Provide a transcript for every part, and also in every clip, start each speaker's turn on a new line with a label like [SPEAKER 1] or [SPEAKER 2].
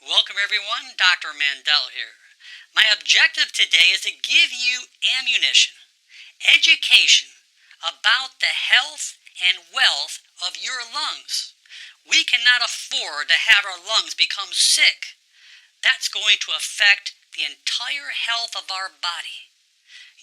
[SPEAKER 1] Welcome everyone, Dr. Mandel here. My objective today is to give you ammunition, education about the health and wealth of your lungs. We cannot afford to have our lungs become sick. That's going to affect the entire health of our body.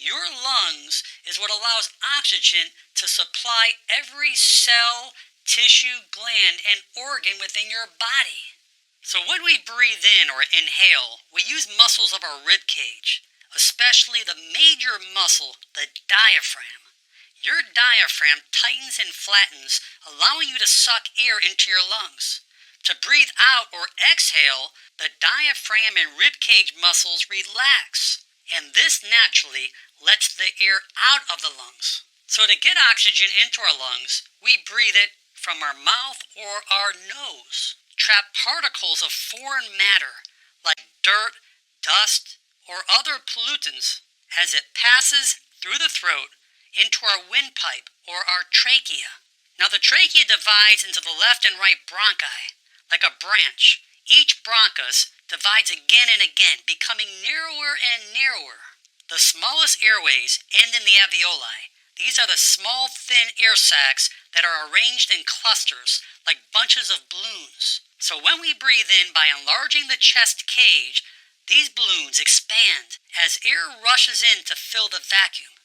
[SPEAKER 1] Your lungs is what allows oxygen to supply every cell, tissue, gland, and organ within your body. So when we breathe in or inhale, we use muscles of our rib cage, especially the major muscle, the diaphragm. Your diaphragm tightens and flattens, allowing you to suck air into your lungs. To breathe out or exhale, the diaphragm and rib cage muscles relax, and this naturally lets the air out of the lungs. So to get oxygen into our lungs, we breathe it from our mouth or our nose. Trap particles of foreign matter like dirt, dust, or other pollutants as it passes through the throat into our windpipe or our trachea. Now the trachea divides into the left and right bronchi like a branch. Each bronchus divides again and again, becoming narrower and narrower. The smallest airways end in the alveoli. These are the small, thin air sacs that are arranged in clusters like bunches of balloons. So when we breathe in by enlarging the chest cage, these balloons expand as air rushes in to fill the vacuum.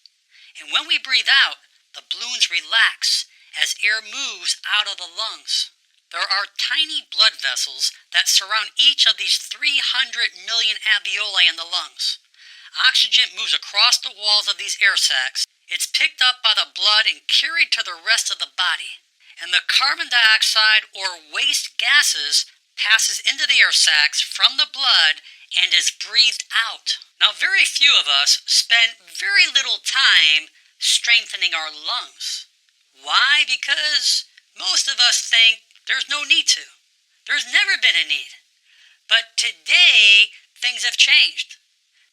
[SPEAKER 1] And when we breathe out, the balloons relax as air moves out of the lungs. There are tiny blood vessels that surround each of these 300 million alveoli in the lungs. Oxygen moves across the walls of these air sacs. It's picked up by the blood and carried to the rest of the body. And the carbon dioxide or waste gases passes into the air sacs from the blood and is breathed out. Now, very few of us spend very little time strengthening our lungs. Why? Because most of us think there's no need to. There's never been a need. But today, things have changed.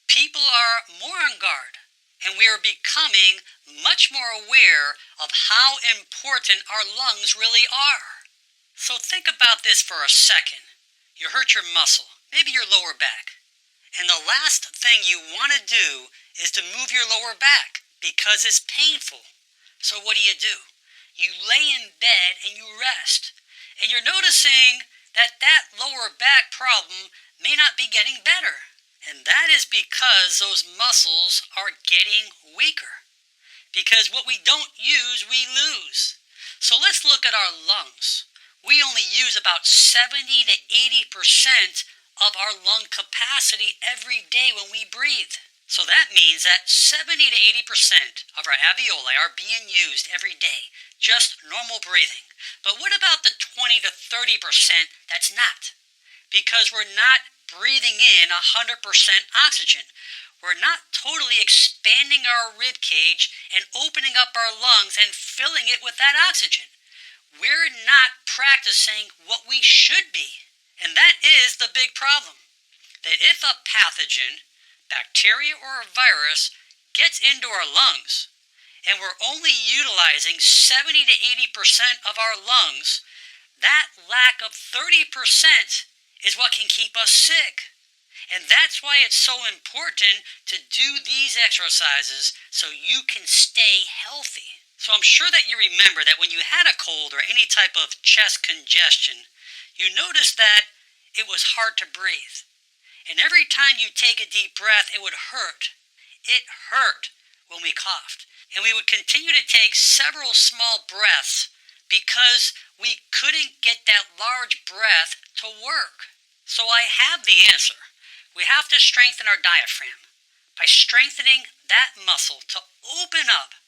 [SPEAKER 1] People are more on guard. And we are becoming much more aware of how important our lungs really are. So think about this for a second. You hurt your muscle, maybe your lower back. And the last thing you want to do is to move your lower back because it's painful. So what do? You lay in bed and you rest. And you're noticing that lower back problem may not be getting better. And that is because those muscles are getting weaker. Because what we don't use, we lose. So let's look at our lungs. We only use about 70 to 80% of our lung capacity every day when we breathe. So that means that 70 to 80% of our alveoli are being used every day, just normal breathing. But what about the 20 to 30% that's not? Because we're not breathing in 100% oxygen. We're not totally expanding our rib cage and opening up our lungs and filling it with that oxygen. We're not practicing what we should be. And that is the big problem. That if a pathogen, bacteria or a virus, gets into our lungs, and we're only utilizing 70 to 80% of our lungs, that lack of 30% is what can keep us sick. And that's why it's so important to do these exercises so you can stay healthy. So I'm sure that you remember that when you had a cold or any type of chest congestion, you noticed that it was hard to breathe. And every time you take a deep breath, it would hurt. It hurt when we coughed. And we would continue to take several small breaths because we couldn't get that large breath to work. So I have the answer. We have to strengthen our diaphragm by strengthening that muscle to open up,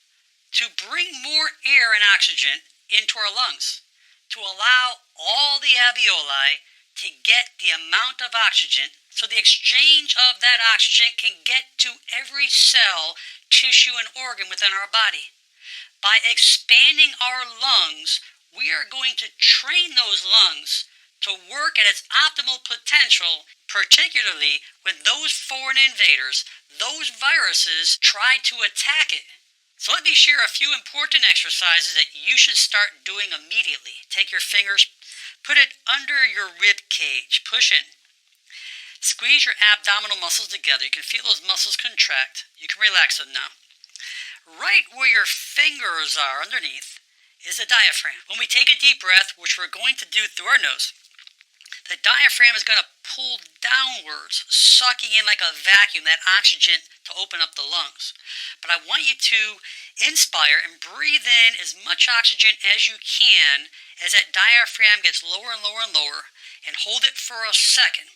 [SPEAKER 1] to bring more air and oxygen into our lungs, to allow all the alveoli to get the amount of oxygen so the exchange of that oxygen can get to every cell, tissue, and organ within our body. By expanding our lungs, we are going to train those lungs to work at its optimal potential, particularly when those foreign invaders, those viruses, try to attack it. So let me share a few important exercises that you should start doing immediately. Take your fingers, put it under your rib cage, push in. Squeeze your abdominal muscles together. You can feel those muscles contract. You can relax them now. Right where your fingers are underneath is the diaphragm. When we take a deep breath, which we're going to do through our nose, the diaphragm is going to pull downwards, sucking in like a vacuum that oxygen to open up the lungs. But I want you to inspire and breathe in as much oxygen as you can as that diaphragm gets lower and lower and lower, and hold it for a second.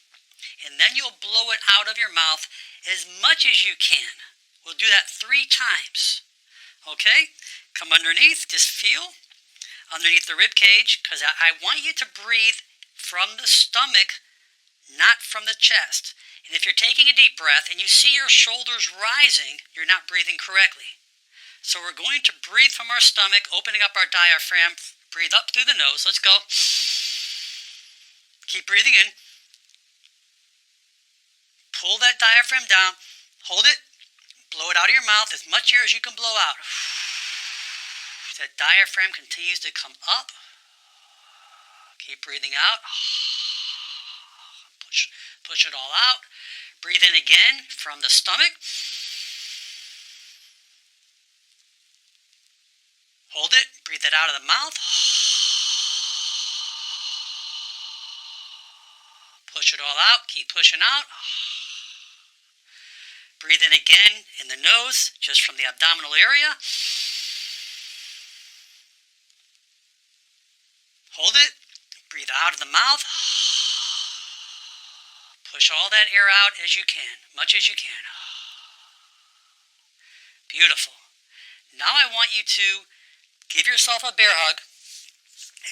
[SPEAKER 1] And then you'll blow it out of your mouth as much as you can. We'll do that 3 times. Okay? Come underneath, just feel underneath the rib cage, because I want you to breathe from the stomach, not from the chest. And if you're taking a deep breath and you see your shoulders rising, you're not breathing correctly. So we're going to breathe from our stomach, opening up our diaphragm. Breathe up through the nose. Let's go. Keep breathing in. Pull that diaphragm down. Hold it. Blow it out of your mouth as much air as you can blow out. That diaphragm continues to come up. Keep breathing out. Push it all out. Breathe in again from the stomach. Hold it. Breathe it out of the mouth. Push it all out. Keep pushing out. Breathe in again in the nose, just from the abdominal area. Hold it. Breathe out of the mouth. Push all that air out as you can, much as you can. Beautiful. Now I want you to give yourself a bear hug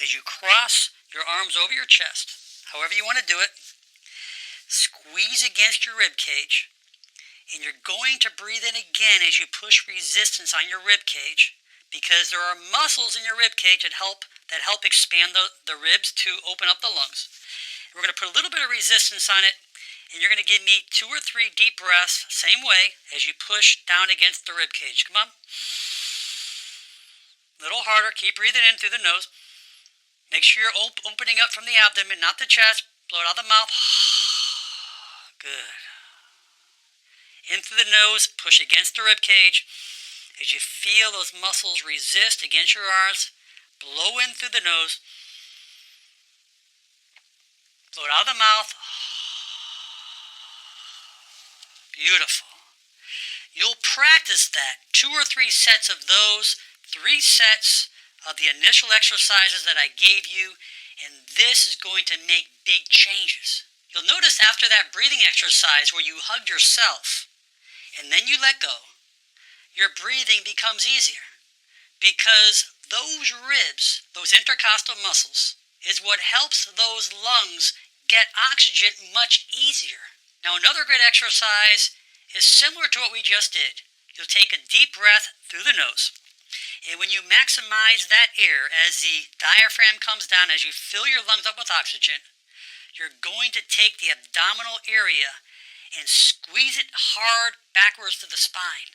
[SPEAKER 1] as you cross your arms over your chest, however you want to do it. Squeeze against your rib cage, and you're going to breathe in again as you push resistance on your rib cage, because there are muscles in your rib cage that help expand the ribs to open up the lungs. We're going to put a little bit of resistance on it, and you're going to give me 2 or 3 deep breaths, same way, as you push down against the rib cage. Come on. A little harder. Keep breathing in through the nose. Make sure you're opening up from the abdomen, not the chest. Blow it out of the mouth. Good. In through the nose, push against the rib cage. As you feel those muscles resist against your arms, blow in through the nose. Blow it out of the mouth. Beautiful. You'll practice that 2 or 3 sets of those, 3 sets of the initial exercises that I gave you, and this is going to make big changes. You'll notice after that breathing exercise where you hugged yourself and then you let go, your breathing becomes easier, because those ribs, those intercostal muscles, is what helps those lungs get oxygen much easier. Now, another great exercise is similar to what we just did. You'll take a deep breath through the nose, and when you maximize that air as the diaphragm comes down, as you fill your lungs up with oxygen, you're going to take the abdominal area and squeeze it hard backwards to the spine,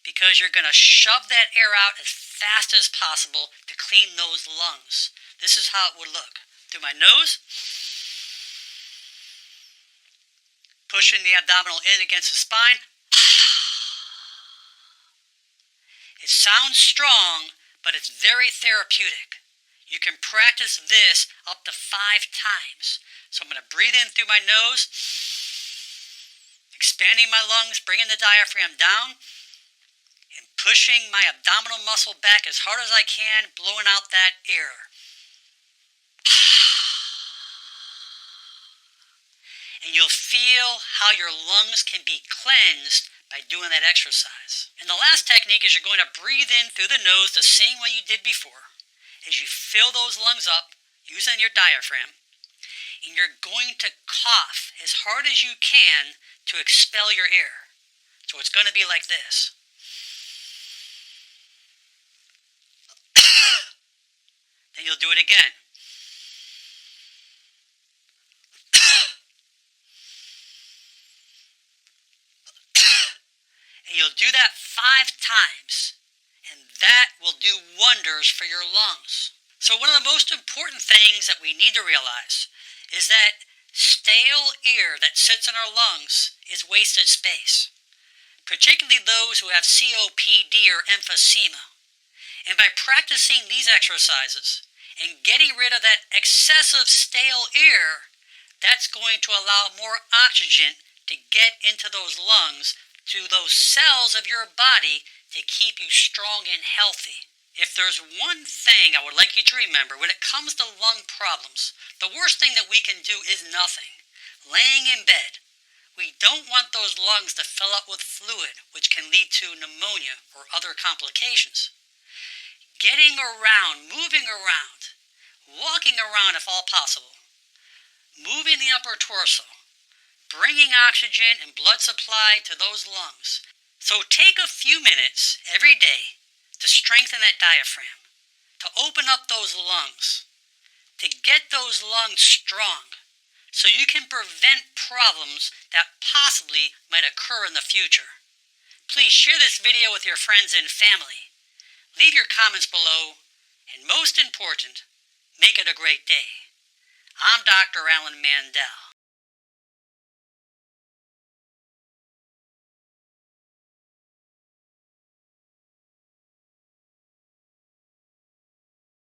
[SPEAKER 1] because you're going to shove that air out as fast as possible to clean those lungs. This is how it would look. Through my nose, pushing the abdominal in against the spine. It sounds strong, but it's very therapeutic. You can practice this up to 5 times. So I'm going to breathe in through my nose, expanding my lungs, bringing the diaphragm down, and pushing my abdominal muscle back as hard as I can, blowing out that air. And you'll feel how your lungs can be cleansed by doing that exercise. And the last technique is you're going to breathe in through the nose the same way you did before. As you fill those lungs up, using your diaphragm, and you're going to cough as hard as you can to expel your air. So it's going to be like this. Then you'll do it again. And you'll do that 5 times, and that will do wonders for your lungs. So one of the most important things that we need to realize is that Stale air that sits in our lungs is wasted space, particularly those who have COPD or emphysema. And by practicing these exercises and getting rid of that excessive stale air, that's going to allow more oxygen to get into those lungs, to those cells of your body to keep you strong and healthy. If there's one thing I would like you to remember when it comes to lung problems, the worst thing that we can do is nothing. Laying in bed. We don't want those lungs to fill up with fluid, which can lead to pneumonia or other complications. Getting around, moving around, walking around if all possible, moving the upper torso, bringing oxygen and blood supply to those lungs. So take a few minutes every day to strengthen that diaphragm, to open up those lungs, to get those lungs strong so you can prevent problems that possibly might occur in the future. Please share this video with your friends and family. Leave your comments below, and most important, make it a great day. I'm Dr. Alan Mandel.